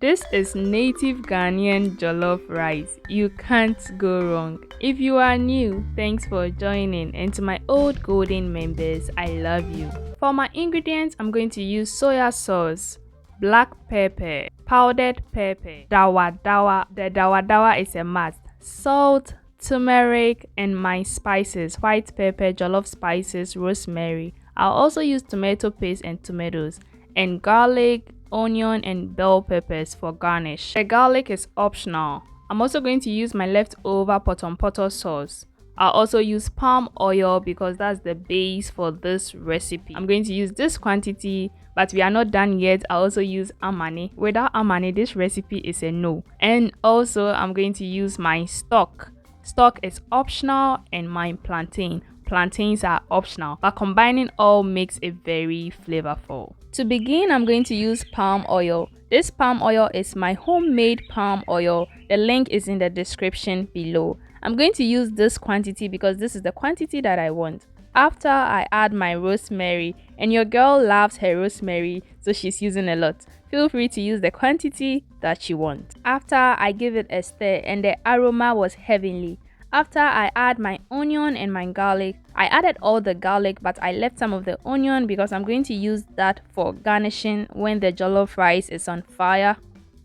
This is native Ghanaian jollof rice. You can't go wrong. If you are new, thanks for joining, and to my old golden members, I love you. For my ingredients, I'm going to use soya sauce, black pepper, powdered pepper, dawadawa. The dawadawa is a must. Salt, turmeric, and my spices: white pepper, jollof spices, rosemary. I'll also use tomato paste and tomatoes, and garlic, onion, and bell peppers for garnish. The garlic is optional. I'm also going to use my leftover potompoto sauce. I'll also use palm oil because that's the base for this recipe. I'm going to use this quantity, but we are not done yet. I'll also use amani. Without amani, this recipe is a no. And also, I'm going to use my stock. Stock is optional, and my plantain. Plantains are optional, but combining all makes it very flavorful. To begin, I'm going to use palm oil. This palm oil is my homemade palm oil. The link is in the description below. I'm going to use this quantity because this is the quantity that I want. After, I add my rosemary, and your girl loves her rosemary, so she's using a lot. Feel free to use the quantity that you want. After, I give it a stir, and the aroma was heavenly. After, I add my onion and my garlic. I added all the garlic, but I left some of the onion because I'm going to use that for garnishing when the jollof rice is on fire.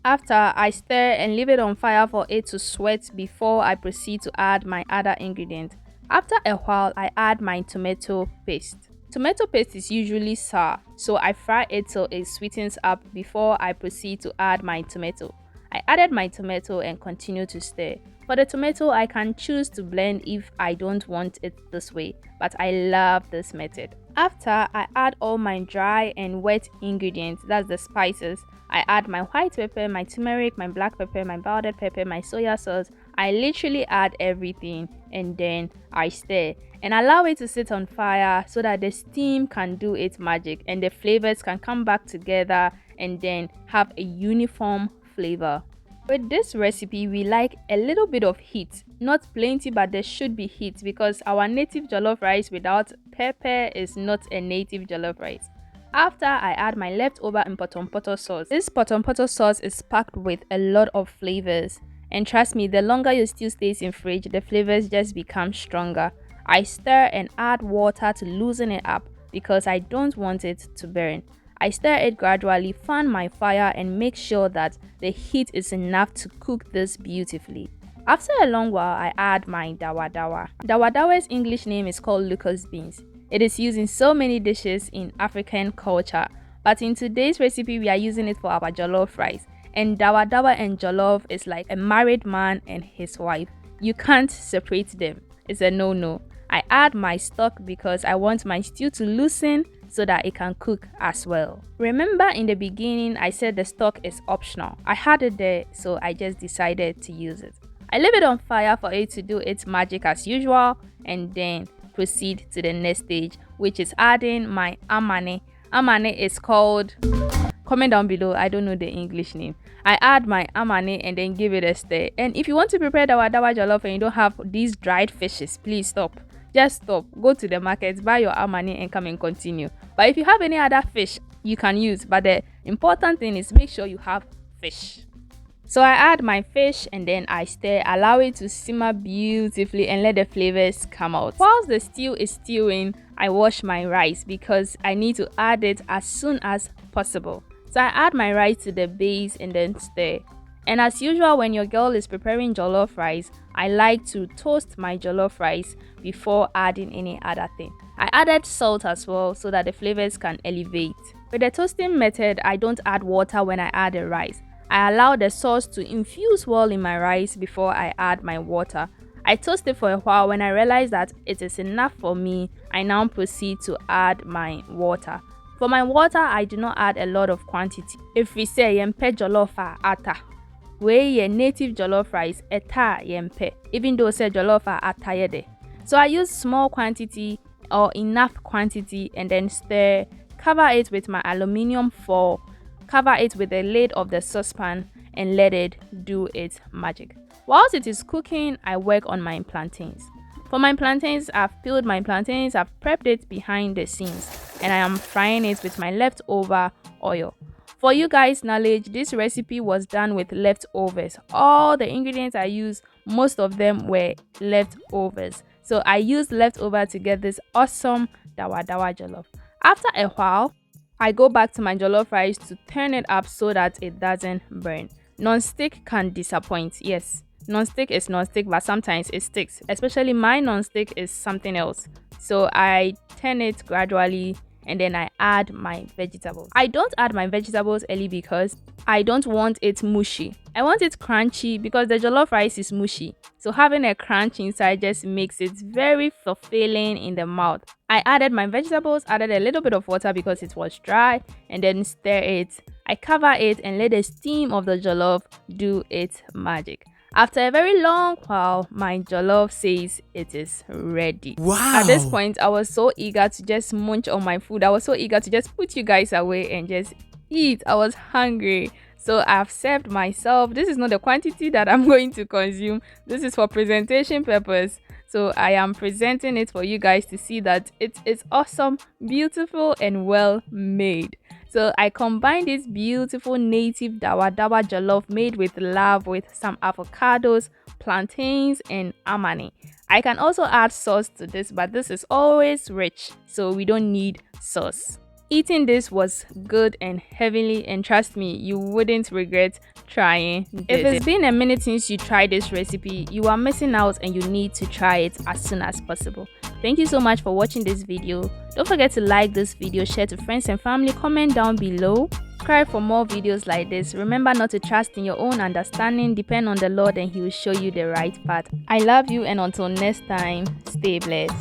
After, I stir and leave it on fire for it to sweat before I proceed to add my other ingredient. After a while, I add my tomato paste. Tomato paste is usually sour, so I fry it till it sweetens up before I proceed to add my tomato. I added my tomato and continue to stir. For the tomato, I can choose to blend if I don't want it this way, but I love this method. After, I add all my dry and wet ingredients, that's the spices. I add my white pepper, my turmeric, my black pepper, my powdered pepper, my soya sauce. I literally add everything, and then I stir and allow it to sit on fire so that the steam can do its magic and the flavors can come back together and then have a uniform flavor. With this recipe, we like a little bit of heat. Not plenty, but there should be heat because our native jollof rice without pepper is not a native jollof rice. After, I add my leftover potompoto sauce. This potompoto sauce is packed with a lot of flavors. And trust me, the longer your stew stays in fridge, the flavors just become stronger. I stir and add water to loosen it up because I don't want it to burn. I stir it gradually, fan my fire, and make sure that the heat is enough to cook this beautifully. After a long while, I add my dawadawa. Dawadawa's English name is called Locust beans. It is used in so many dishes in African culture, but in today's recipe, we are using it for our jollof rice. And dawadawa and jollof is like a married man and his wife. You can't separate them. It's a no-no. I add my stock because I want my stew to loosen so that it can cook as well. Remember, in the beginning I said the stock is optional. I had it there, so I just decided to use it. I leave it on fire for it to do its magic as usual, and then proceed to the next stage, which is adding my amani. Amani is called, comment down below, I don't know the English name. I add my amani and then give it a stir. And if you want to prepare Dawadawa Jollof and you don't have these dried fishes, please stop. Just stop, go to the market, buy your amani and come and continue. But if you have any other fish, you can use, but the important thing is make sure you have fish. So I add my fish and then I stir, allow it to simmer beautifully and let the flavors come out. Whilst the stew is stewing, I wash my rice because I need to add it as soon as possible. So I add my rice to the base and then stir. And as usual, when your girl is preparing jollof rice, I like to toast my jollof rice before adding any other thing. I added salt as well so that the flavors can elevate. With the toasting method, I don't add water when I add the rice. I allow the sauce to infuse well in my rice before I add my water. I toast it for a while. When I realize that it is enough for me, I now proceed to add my water. For my water, I do not add a lot of quantity. If we say yempe jollof ata, we ye native jollof rice eta yempe, even though say jollof ata yede. So I use small quantity or enough quantity and then stir, cover it with my aluminium foil, cover it with the lid of the saucepan and let it do its magic. Whilst it is cooking, I work on my plantains. For my plantains, I've peeled my plantains, I've prepped it behind the scenes, and I am frying it with my leftover oil. For you guys' knowledge, this recipe was done with leftovers. All the ingredients I used, most of them were leftovers. So I used leftover to get this awesome Dawadawa Jollof. After a while, I go back to my jollof rice to turn it up so that it doesn't burn. Non-stick can disappoint. Yes, non-stick is non-stick, but sometimes it sticks. Especially my non-stick is something else. So I turn it gradually and then I add my vegetables. I don't add my vegetables early because I don't want it mushy. I want it crunchy because the jollof rice is mushy. So having a crunch inside just makes it very fulfilling in the mouth. I added my vegetables, added a little bit of water because it was dry, and then stir it. I cover it and let the steam of the jollof do its magic. After a very long while, my jollof says it is ready. Wow! At this point, I was so eager to just munch on my food. I was so eager to just put you guys away and just eat. I was hungry. So I've served myself. This is not the quantity that I'm going to consume. This is for presentation purpose. So I am presenting it for you guys to see that it is awesome, beautiful, and well made. So I combine this beautiful native Dawadawa Jollof made with love with some avocados, plantains, and amani. I can also add sauce to this, but this is always rich, so we don't need sauce. Eating this was good and heavenly, and trust me, you wouldn't regret trying this. If it's been a minute since you tried this recipe, you are missing out and you need to try it as soon as possible. Thank you so much for watching this video. Don't forget to like this video, share to friends and family, comment down below, subscribe for more videos like this. Remember not to trust in your own understanding, depend on the Lord and He will show you the right path. I love you, and until next time, stay blessed.